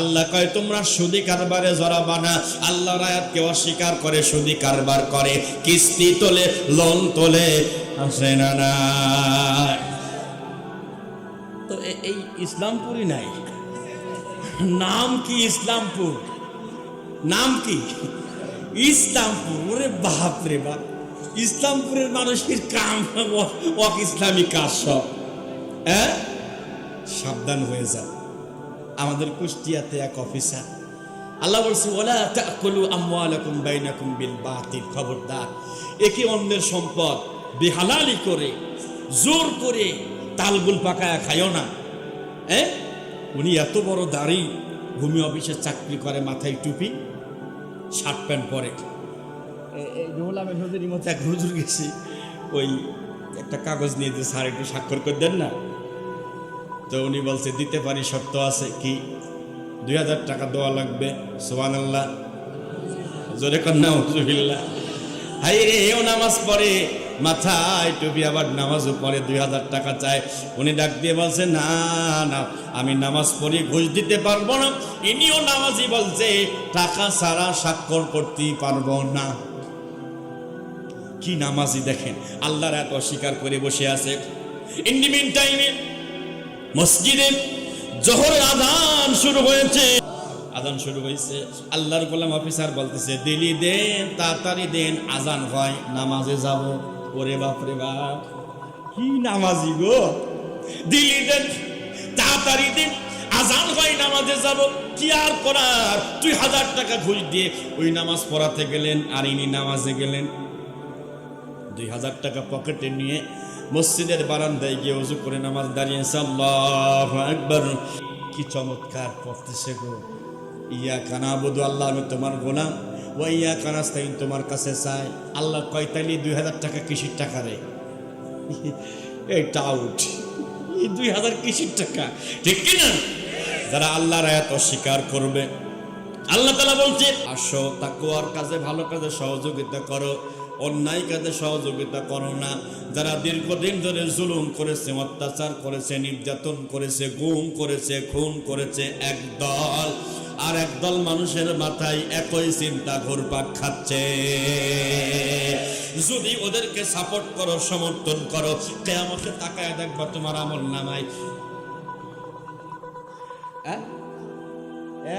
আল্লাহ কয় তোমরা সুদি কারবারে জড়াবা না। আল্লাহর আয়াতকে অস্বীকার করে সুদি কারবার করে, কিস্তি তোলে, লোন তোলে, আসে না না। তো এই ইসলামপুরই নাই, নাম কি ইসলামপুর, নাম কি ইসলামপুর। ওরে বাপ রে বাপ, ইসলামপুরের মানুষের কাম অক ইসলামী কাজ সব। হ্যাঁ, সাবধান হয়ে যান। আমাদের কুষ্টিয়াতে এক অফিসার, আল্লাহ বলছে ওয়ালা তাকুলু আমওয়ালাকুম বাইনাকুম বিল বাতিল, খবরদার একে অন্যের সম্পদ বেহালালি করে জোর করে তালগুল পাকায়া খায়ও না। হ্যাঁ, উনি এত বড় দাড়ি, ভূমি অফিসে চাকরি করে, মাথায় টুপি, শার্ট প্যান্ট পরে। রোলামের হুজুরের মতো এক হুজুর গেছি, ওই একটা কাগজ নিয়ে যে স্যার একটু স্বাক্ষর করে দেন না। তো উনি বলছে দিতে পারি, শর্ত আছে। কি? 2000 টাকা দেওয়া লাগবে। সুবহানাল্লাহ, জোরে কন্যা হুজুবিল্লাহ। হাই রে, এও নামাজ পড়ে, মাথায় টুপি, আবার নামাজও পড়ে, 2000 টাকা চায়। উনি ডাক দিয়ে বলছে না না, আমি নামাজ পড়ি, ঘুষ দিতে পারবো না। ইনিও নামাজি, বলছে টাকা ছাড়া স্বাক্ষর করতেই পারবো না। কি নামাজি দেখেন, আল্লাহর এত অস্বীকার করে বসে আছে। ইন দি মিন টাইমে মসজিদে জোহরের আযান শুরু হয়েছে, আযান শুরু হয়েছে। আল্লাহর গোলাম অফিসার বলতেছে দিলি দেন, তাড়াতাড়ি দেন, আযান হয়, নামাজে যাব। ওরে বাপ রে বাপ, কি নামাজি গো, দিলি দেন, তাড়াতাড়ি দেন, আযান হয়, নামাজে যাব। কি আর করার, 2000 টাকা ঘুষ দিয়ে ওই নামাজ পড়াতে গেলেন, আর ইনি নামাজে গেলেন। 2000 টাকা পকেটে নিয়ে মসজিদের বারান্দায় গিয়ে ওযু করে নামাজ দাঁড়িয়েছে। আল্লাহু আকবার, কি চমৎকার পড়তেছে গো। ইয়াকা নাবুদু, আল্লাহ আমি তোমার গোলাম, ওয়া ইয়াকা নাস্তাইন, তোমার কাছে চাই। আল্লাহ কয় তাইলে 2000 টাকা কিসির টাকা রে? এই টাউট, 2000 কিসির টাকা, ঠিক কি না? যারা আল্লাহর আয়াত অস্বীকার করবে, আল্লাহ তাআলা বলছে আসো তাকওয়ার কাজে, ভালো কাজে সহযোগিতা করো, অন্যায় কাজে সহযোগিতা করো না। যারা দীর্ঘদিন ধরে জুলুম করেছে, অত্যাচার করেছে, নির্যাতন করেছে, গুম করেছে, খুন করেছে, একদল, আর একদল মানুষের মাথায় একই চিন্তা ঘুরপাক খাচ্ছে। যদি ওদেরকে সাপোর্ট করো, সমর্থন করো, কিয়ামতে তাকায় দেখবা তোমার আমলনামায়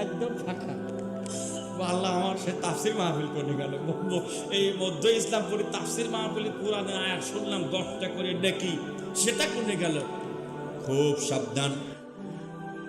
একদম ফাঁকা। আল্লাহ আমার সে তাফসির মাহফিল করে গেল, এই মধ্য ইসলামপুরে তাফসির মাহফিল, কোরআনের আয়াত শুনলাম 10টা করে ডেকি, সেটা করে গেল। খুব সাবধান।